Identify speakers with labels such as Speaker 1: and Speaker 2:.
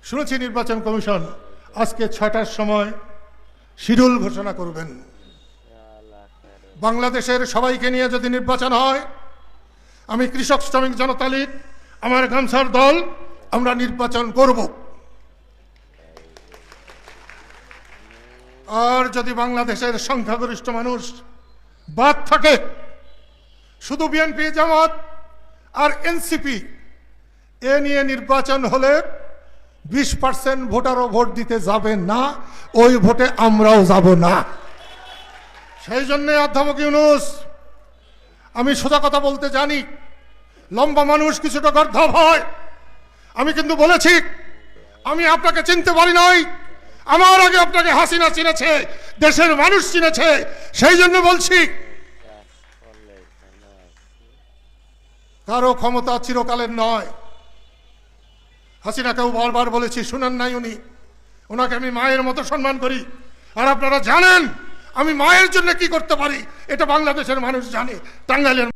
Speaker 1: শুনেছি নির্বাচন কমিশন আজকে 6টার সময় শিডিউল ঘোষণা করবেন। বাংলাদেশের সবাইকে নিয়ে যদি নির্বাচন হয়, আমি কৃষক শ্রমিক জনতা লীগ, আমার গামছার দল, আমরা নির্বাচন করব। আর যদি বাংলাদেশের সংখ্যাগরিষ্ঠ মানুষ বাদ থাকে, শুধু বিএনপি, জামাত আর এনসিপি এ নিয়ে নির্বাচন হলে 20% ভোটারও ভোট দিতে যাবে না, ওই ভোটে আমরাও যাব না। সেই জন্যে অধ্যাপক ইউনূস, আমি সোজা কথা বলতে জানি, লম্বা মানুষ কিছুটা গর্ধব হয়। আমি কিন্তু বলেছি, আমি আপনাকে চিনতে পারি নাই, আমার আগে আপনাকে হাসিনা চিনেছে, দেশের মানুষ চিনেছে। সেই জন্য বলছি, কারো ক্ষমতা চিরকালের নয়। হাসিনাকেও বারবার বলেছি, শুনেন নাই উনি। ওনাকে আমি মায়ের মতো সম্মান করি। আর আপনারা জানেন আমি মায়ের জন্য কি করতে পারি, এটা বাংলাদেশের মানুষ জানে। টাঙ্গাইলের